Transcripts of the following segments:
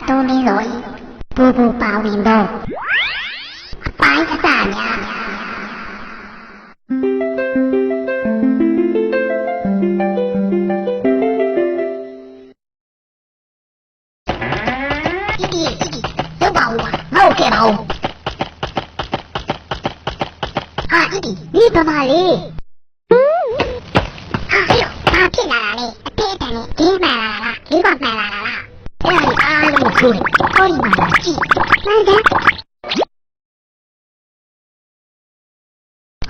သုံးရင်းလို့ဘူဘူပါဝင်တော့အပိုင်းအစများဒီတော့ပါဦးငါ့ကိုခဲ့ပါဦးဟာဒီဘာမလေးဟာဟဲ့ဘာဖြစ်လာတာလဲအသေးတန်နဲ့ဒင်းမှန်လာတာလားလေးကမှန်လာတာလားအဲ့ဒါအားလုံးကိုဟောဒီမှာကြည့်မှန်တယ်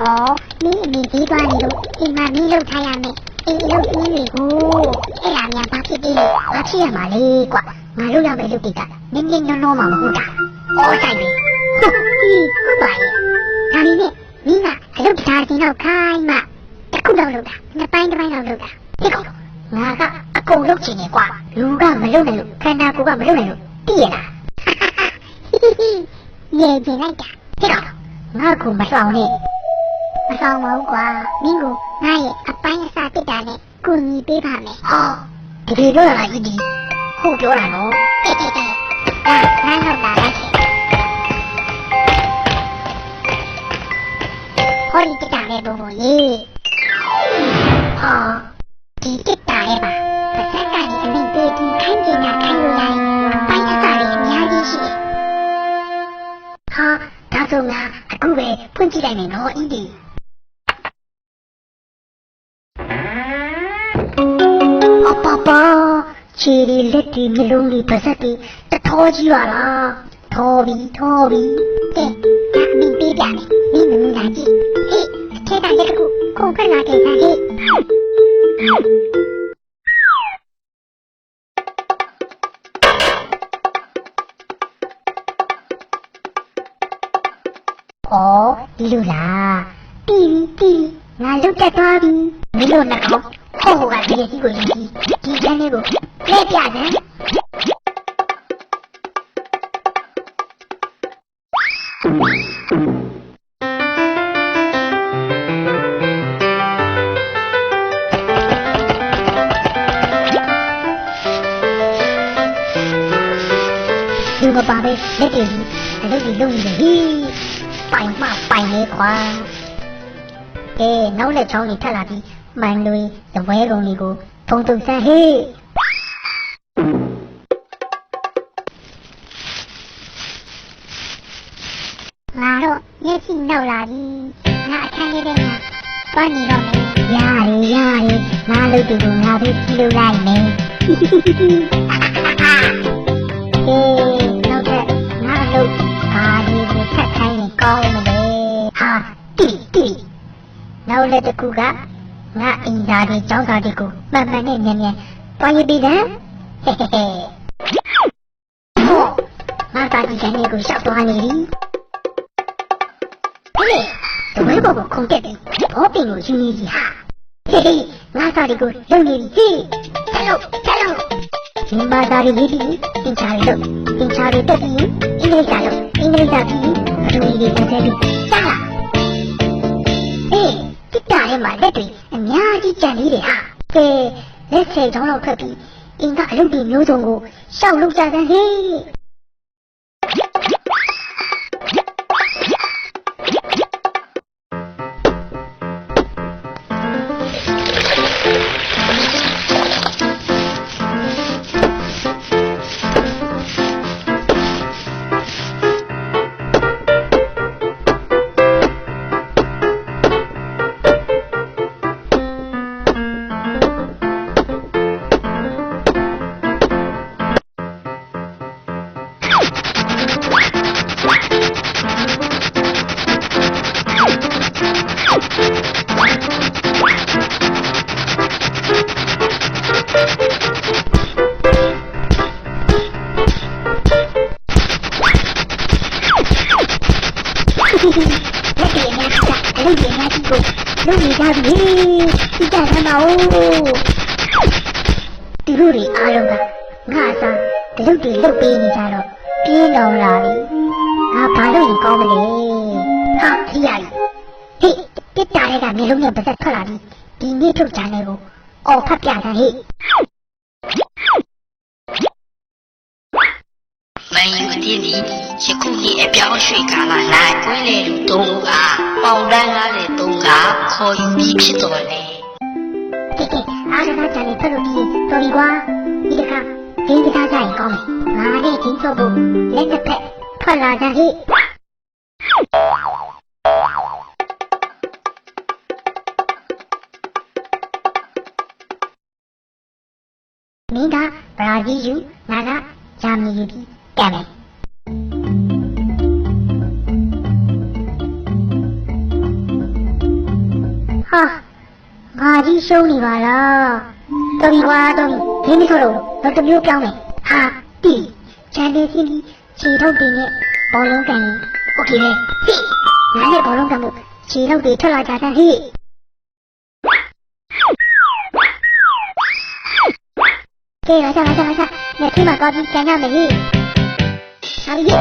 အော်ဒီကြီးသွားနေလို့ဒီမှာမင်းလောက်ထားရမယ်အေးလောက်ကြီးနေကိုအဲ့ဒါများဘာဖြစ်လဲဘာဖြစ်ရမှာလဲကွာငါလို့ရမယ်လို့တိတ်တာနင်းနင်းနောမှမဟုတ်တာအော်ဆိုင်ပြီဟုတ်ပါရဲ့ဒါနေနဲ့မင်းကအလုပ်ထားတင်တော့ခိုင်းမှတစ်ခုတော့လုပ်တာနှစ်ပိုင်းတစ်ပိုင်းတော့လုပ်တာဒီကောင်ငါကအကုန်လုပ်ချင်နေကွာလူကမလုပ်နိုင်လို့ခန္ဓာကိုယ်ကမလုပ်နိုင်လို့သိရလားရေပြလိုက်တာဒီကောင်ငါကမဆောင်နဲ့မဆောင်ပါဘူးကွာမင်းကငါရဲ့အပိုင်းအစတစ်တာနဲ့ကိုညီပေးပါမယ်ဟောဒီလိုပြောတာကြီးဒီဟုတ်ပြောတာနော်အေးငါတော့တာလိုက်ဟောဒီတစ်တာလေးဘုံဘုံလေးဟောဒီတစ်တာလေးပါပတ်စံကနေအမိပေးပြီးခိုင်းကျင်တာခိုင်းလို့လိုက်ပိုင်းအစလေးအများကြီးရှိတယ်ဟာဒါဆိုငါအခုပဲဖွင့်ကြည့်လိုက်မယ်နော်အင်းဒီပါချီရီလက်တီမျိုးလုံးလေးပါစက်တီတထောကြီးပါလားထောပြီးကဲမင်းပြေးပြန်မင်းမလာကြည့်ဟေးထဲတာလက်ကူကိုကလာခဲ့စားဟေးအော်ဒီလိုလားတီငါလုတ်တက်သွားပြီမင်းတို့နှကောင်ဟိုကဒီကြီးကိုရင်ဒီကျန်းလေးကိုလက်ပြတယ်ဒီမပါပဲလက်တွေအလုပ်တွေလုပ်နေတယ်ဟီးပိုင်လေခွာနောက်လက်ချောင်းကြီးထက်လာပြီးမိုင်းတွေသပွဲကုန်တွေကိုဖုံးတုပ်ဆန်းဟေးငါတော့မျက်စိနောက်လာပြီငါအခန်းလေးထဲမှာတွားနေတော့မယ်ရတယ်ငါလုပ်တယ်ကိုငါပဲကြည့်လို့လိုက်မယ်နောက်ထပ်ငါလုပ်ဘာတွေကိုထပ်ခိုင်းရင်ကောင်းမလဲဟာတီနောက်လက်တစ်ခုကငါအင်ဓာတွေကျောင်းသားတွေကိုမှန်နဲ့မြန်တွားရပြီးတယ်ဟဲ့ငါတာဒီကနေကိုရှောက်သွားနေပြီဟေးတဝဲဘောကိုခုန်တက်ပြီးဘောပင်ကိုယူနေပြီဟာဟေးငါတာဒီကိုလုံနေပြီဟေးဆက်လို့ဒီမှာတာဒီပြီးတင်ချာရီတက်ပြီးအင်္ဂလိပ်စာပြီးအတူကြီးတွေတက်ပြီးစားလာတစ်တာထဲမှာလက်တွေအများကြီးကြံနေတယ်ဟာကဲလက်ဆယ်ချောင်းလောက်ထွက်ပြီးအင်ကအလုပ်တွေမျိုးစုံကိုရှောက်လုပ်ကြတဲ့ဟေးလုပ်နေကြပြီဒီကြမ်းပါဦးဒီလိုတွေအားလုံးကငါအစားဒီလုပ်တွေလုပ်ပေးနေကြတော့ပြင်းတော်လာပြီငါဘာလို့ရင်ကောင်းမလဲဟာဒီရည်ဟေးတစ်တားတွေကမျိုးလုံးနဲ့ပါသက်ထွက်လာပြီဒီနေ့ထုတ်ကြတယ်ကိုအော်ဖတ်ပြတာဟေး ရင်အတင်းဒီယခုနှစ်အပြောင်းရွှေ့ကာလ၌ကွင်းလေလူသုံးဦးအားပေါင်တန်းကားတဲ့သုံးကခေါ်ယူပြီးဖြစ်တော်လေ ကဲအားရတာကြလေဖတ်လို့ပြီးတော်ပြီကွာဒီတစ်ခါဒင်းကစားကြရင်ကောင်းမယ်ငါနဲ့ချင်းချုပ်ဖို့လက်တစ်ဖက်ထွက်လာကြဟိမင်းကဘရာဇီးယူငါကဂျာမနီယူပြီးကဲမယ်ဟာငါကြီးရှုံးနေပါလားတော်ပြီကွာတော်ပြီဒင်းမထွက်လို့တော့တမျိုးပြောင်းမယ်ဟာတီချန်ပီယံစီးခြေထုတ်တင်နဲ့ဘောလုံးကန်ရင်โอเคလေဟိငါနဲ့ဘောလုံးကန်ဖို့ခြေထုတ်တွေထွက်လာကြတဲ့ဟိကဲလာကြလက်ထိမှာကောင်းပြီးကျန်ရမယ်ဟိဟာဒီယာ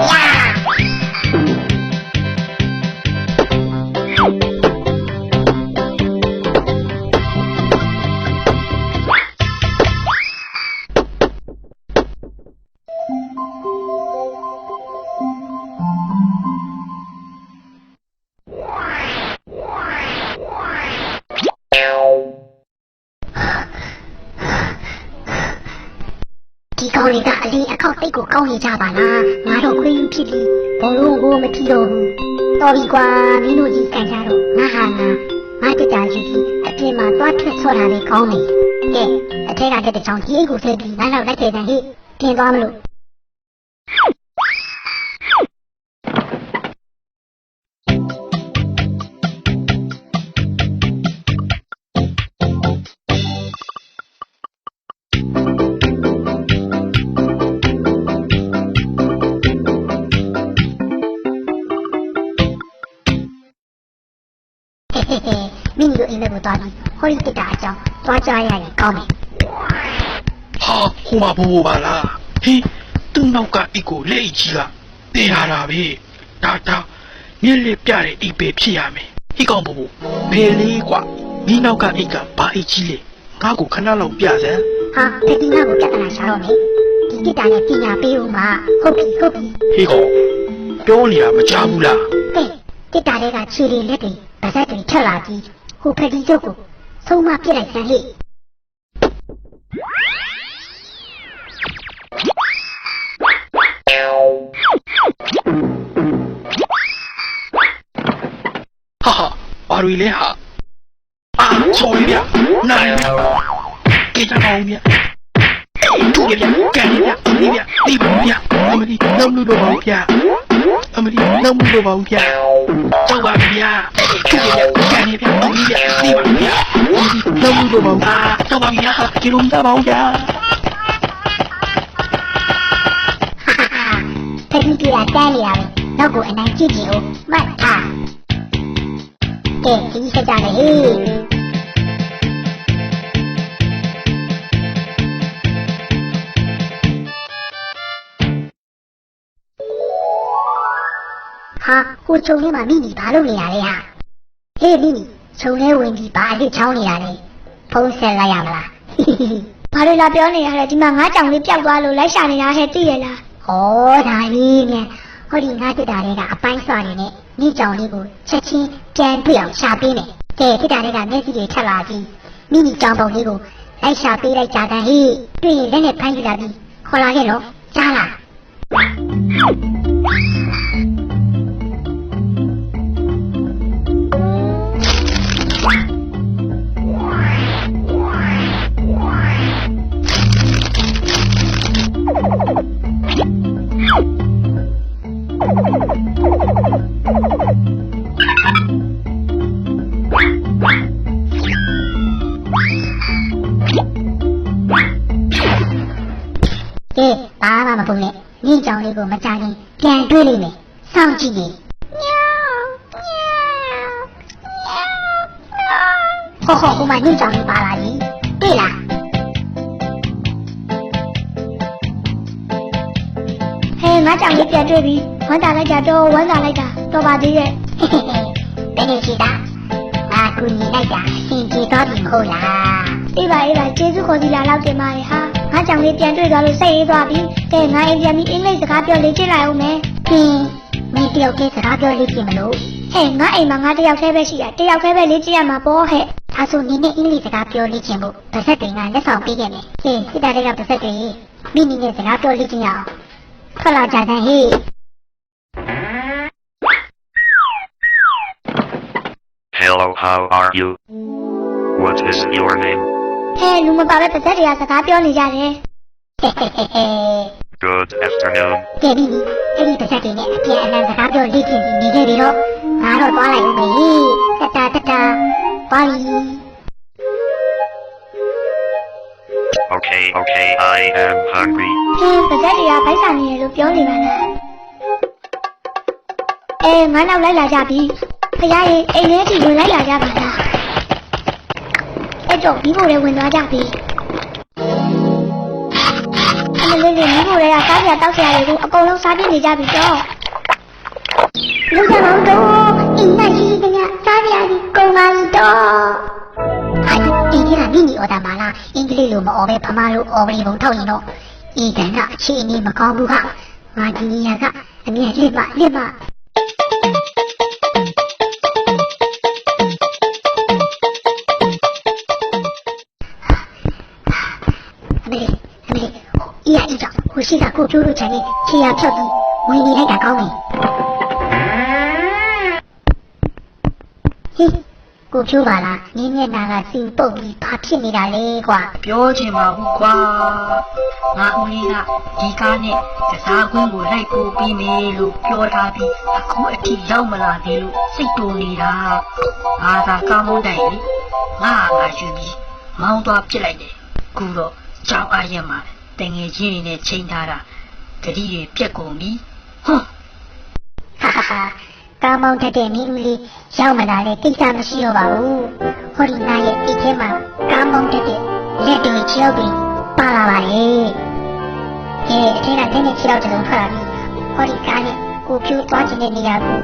ဒီကောင်းလေးကအလေးအခေါက်တိတ်ကိုကောင်းနေကြပါလားငါတို့ခွေးဖြစ်ပြီးဘောလုံးကိုမထီတော့ဘူးတော်ပြီကွာမင်းတို့ကြီးကန်ကြတော့ငါတက်တာကြီးအပြင်မှာသွားထွက်ဆော့တာလေးကောင်းနေကဲအထက်ကတက်တဲ့ချောင်းကြီးအိတ်ကိုဆွဲပြီးငါတော့လိုက်ခဲ့တယ်ဟိပြင်သွားမလို့မင်းတို့အိမ်ထဲကိုသွားပြီးဟောဒီတက်တာအကြောင်းသွားကြရရင်ကောင်းမယ်ဟာဟိုမှာဘူဘူပါလားဟင်သူ့နောက်ကအိတ်ကိုလက်အိတ်ကြီးကတေးလာတာပဲဒါညက်လက်ပြတဲ့အိတ်ပဲဖြစ်ရမယ်ဟိကောင်ဘူဘူဘယ်လေးကွာမင်းနောက်ကအိတ်ကဘာအိတ်ကြီးလဲငါ့ကိုခဏလောက်ပြစမ်းဟာတတိယကိုပြဿနာရှာတော့မယ်ဒီတက်တာနဲ့ပညာပေးဦးမှာဟုတ်ပြီဟိကောင်ပြောနေတာမကြားဘူးလားကဲတက်တာတွေကခြေတွေလက်တွေပါးစပ်တွေထွက်လာပြီးဟိုဖက်ဒီကျုပ်ကိုဆုံးမပြစ်လိုက်စမ်းဟိဟာဘာလို့လဲဟာဆော်ရဗျာနိုင်ဗျာကြည့်ကြအောင်ဗျာတူရဗျာကန်ဗျာဒီဗျာဒီဗျာအမဒီနှုတ်လို့တော့ပါဗျာအမဒီနှုတ်လို့ပါဗျာကြောက်ပါဗျာတူရဗျာကန်ဗျာအမဒီဗျာဒီပါဗျာနှုတ်လို့တော့ပါကြောက်ပါဗျာကြည့်လို့မရပါဘူးဗျာဖက်ဒီကတန်းနေရတယ်နောက်ကိုအနိုင်ကြည့်ကြည့်ဦးမှတ်ထားကဲဒီစကြတယ်ဟေးဟာဟိုချုံထဲမှာမိမိဘာလုပ်နေရလဲဟာဟေးမိမိချုံထဲဝင်ပြီးဘာအစ်ချောင်းနေရလဲဖုံးဆက်လိုက်ရမလားဘာလို့လာပြောနေရလဲဒီမှာငါးကြောင်လေးပျောက်သွားလို့လိုက်ရှာနေတာဟဲ့သိရလားဩဒါကြီးမြန်ဟောဒီငါတက်တာတွေကအပိုင်းစွာနေနဲ့နေ့ကြောင်လေးကိုချက်ချင်းပြန်တွေ့အောင်ရှာပေးမယ်ကဲတက်တာတွေကမျက်စိတွေထက်လာပြီးမိမိကြောင်ပုံလေးကိုလိုက်ရှာပေးလိုက်ကြတယ်ဟေးတွေ့ရင်လက်နဲ့ဖမ်းကြည့်လာပြီးခေါ်လာခဲ့တော့ကြားလားကဲဘာမှမပုံနဲ့ညင်ကြောင်လေးကိုမကြခင်ပြန်တွေးလိမ့်မယ်စောင့်ကြည့်နေဟောဟိုမှာညင်ကြောင်လေးပါလာပြီတွေ့လားဟဲ့ငါကြောင်လေးပြန်တွေ့ပြီဝမ်းသာလိုက်တာတော့ဝမ်းသာလိုက်တာတော်ပါသေးရဲ့ဘယ်နေရှိတာငါကူညီလိုက်တာအရှင်ပြေသွားပြီမဟုတ်လားအေးပါကျေးဇူးခေါ်စီလာတော့တင်ပါရဲ့ဟာငါ ငါကြောင့်လေးပြန်တွေ့သွားလို့စိတ်အေးသွားပြီကဲငါအိမ်ပြန်ပြီးအင်္ဂလိပ်စကားပြောလေ့ကျင့်လိုက်အောင်မယ် ဟင်းမင်းတယောက်တည်းစကားပြောလေ့ကျင့်မလို့ ဟဲ့ငါအိမ်မှာငါတယောက်တည်းပဲရှိတာတယောက်တည်းပဲလေ့ကျင့်ရမှာပေါ့ဟဲ့ ဒါဆိုနင်းနဲ့အင်္ဂလိပ်စကားပြောလေ့ကျင့်ဖို့ဗစက်တွေကလက်ဆောင်ပေးခဲ့မယ်ဟင်းစစ်တာတွေကဗစက်တွေမိမိနဲ့စကားပြောလေ့ကျင့်ရအောင်ထွက်လာကြတဲ့ဟေး Hello, how are you? What is your name? ဟဲ့လူမပါပဲပါဇက်တွေကစကားပြောနေကြတယ် Good afternoon. ကဲပြီအဲ့ဒီဗစက်တွေနဲ့အပြန်အလှန်စကားပြောလေ့ကျင့်ပြီးနေခဲ့ပြီးတော့ငါတော့သွားလိုက်ဦးမယ်တတာပါလီ Okay, I am hungry. ဟဲ့ပါဇက်တွေကဗိုက်စာနေတယ်လို့ပြောနေပါလားငါနောက်လိုက်လာကြပြီဖခင်ရဲ့အိမ်ထဲထိဝင်လိုက်လာကြပါလားအဲ့တော့ဒီဘို့လည်းဝင်သွားကြပြီအမလေးတွေဒီဘို့တွေကစားပြတောက်ဆရာတွေကိုအကုန်လုံးစားပြနေကြပြီတော့ လူကြမောင်တို့အင်းမရှိတဲ့ညစားပြပြီးကုန်ပါပြီတော့အဲ့ဒီကမိမိအော်တာမလားအင်္ဂလိပ်လိုမအော်ပဲဗမာလိုအော်ပြီးပုံထောက်ရင်တော့ဤကံကအခြေအနေမကောင်းဘူးဟာငါဒီနေရာကအမြဲလစ်မအမေအရာကြီးတော့ဟိုရှိကကိုကျိုးတို့ချန်နေခြေရဖြုတ်ပြီးဝင်နေလိုက်တာကောင်းပြီဟိကိုကျိုးပါလားနင်းမျက်နှာကစီပုတ်ပြီးဘာဖြစ်နေတာလဲကွာ ပြောချင်ပါဘူးကွာငါဦးလေးကဒီကားနဲ့ကစားကွင်းကိုလိုက်ပို့ပြီးမယ်လို့ပြောထားပြီးအခုအထိရောက်မလာသေးလို့စိတ်တူနေတာငါသာကောင်းမွန်တိုင်လေငါယူပြီးမောင်းသွားပြစ်လိုက်တယ်ခုတော့ကြောင်အားရမှာတငယ်ချင်းတွေနဲ့ချိန်ထားတာဂတိတွေပြက်ကုန်ပြီဟွန်း ဟာကားမောင်းတတ်တဲ့မင်းဦးလေးရောက်မလာတဲ့ကိစ္စမရှိတော့ပါဘူးဟောဒီနာရဲ့အိတ်ထဲမှာကားမောင်းတတ်တဲ့လက်တွေချောက်ပြီးပါလာပါလေအထက်ကတင်းနေချောက်ကြလုံးထွက်လာပြီးဟောဒီကားနဲ့ကိုကျိုးသွားချင်တဲ့နေရာကို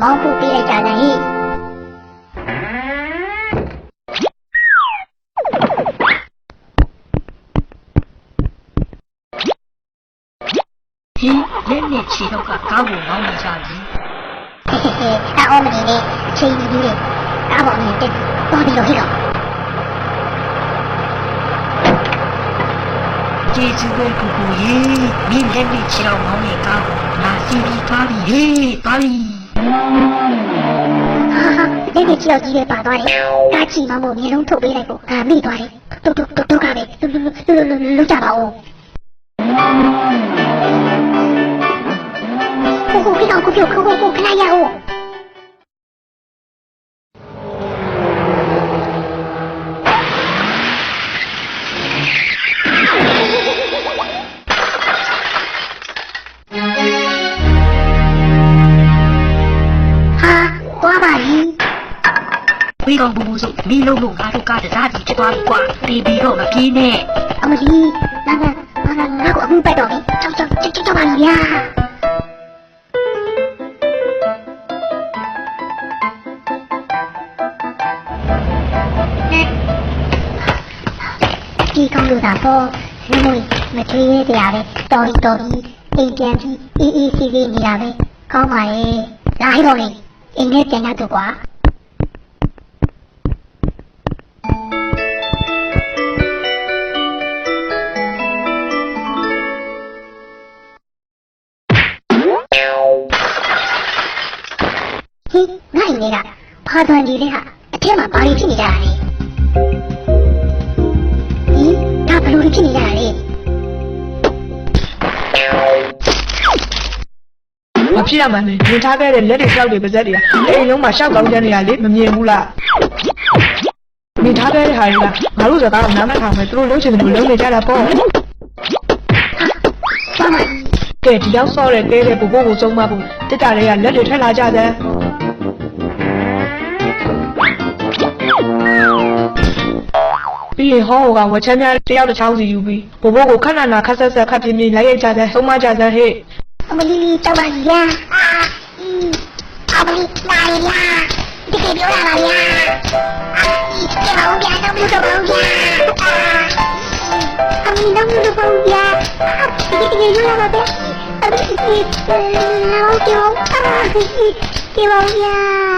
မောင်းဖို့ပေးလိုက်ကြတယ်ဟိ ဟင်းလက်နဲ့ခြေတော့ကကားကိုမောင်းနေကြပြီ အော်မနေနဲ့ချိန်ပြီးပြီကားပေါ်နဲ့တက်သွားပြီးတော့ဟိတော့ ကျေးဇူးပဲကိုကိုရေမင်းလက်နဲ့ခြေတော့မောင်းနေကားကိုငါစီးပြီးကားပြီဟေးသွားပြီ လက်နဲ့ချောက်ကြီးပဲပါသွားတယ်ကားချီမမို့မျိုးလုံးထုတ်ပေးလိုက်ဖို့မိသွားတယ်တုတ်ကပဲလွတ်ကြပါဦးကိုပြောခဏရအောင်ဝေးကောင်ဘူးဘူးဆိုမင်းလုံးလုံးငါတို့ကားတစားကြီးဖြစ်သွားပြီကွာပြီးပြီးတော့မပြေးနဲ့ အမလီငါကိုအခုပတ်တော့ပြီကြောက်ပါဗျာဒီကောင်လူသားပေါ့မချွေးရတရားပဲတော်ပြီအိမ်ပြန်ပြီးအေးစီနေတာပဲကောင်းပါရဲ့လာဟိတော့လေအိမ်ထဲပြန်ရတော့ကွာငါ့အိမ်လေးကဖာသွန်ကြီးလေးဟာအထက်မှာဘာတွေဖြစ်နေကြတာလဲဒါဘယ်လိုဖြစ်နေကြတာလဲ မဖြစ်ရမှန်းလေမြင်ထားခဲ့တဲ့လက်တွေကြောက်တွေပါဇက်တွေကအိမ်လုံးမှာရှောက်ကောင်းကြနေရလေမမြင်ဘူးလားမြင်ထားခဲ့တဲ့ဟာတွေကငါတို့စကားကနားမထောင်ပဲသူတို့လုံးချင်တယ်လို့လုံးနေကြတာပေါ့ကဲဒီတော့ဆော့တဲ့တဲတဲ့ဘိုးဘိုးကိုစုံမဖို့တစ်တာတွေကလက်တွေထွက်လာကြတယ်ပြီးရင်ဟောကဝချမ်းများတယောက်တစ်ချောင်းစီယူပြီးဘိုးဘိုးကိုခဏနာခက်ဆက်ဆက်ခပ်ပြင်းပြင်းလိုက်ရိုက်ကြတယ်သုံးမကြတယ်ဟဲ့ အမလီကြောက်ပါဗျာအမလီလာဗျာဒီကေပြောလာပါဗျာဒီကေအောင်ဗျာတော့မလို့တော့ဗျာ အမီတော့မလို့ပေါ့ဗျာဒီလိုရပါပဲအမီလောပြောဒီပါဗျာ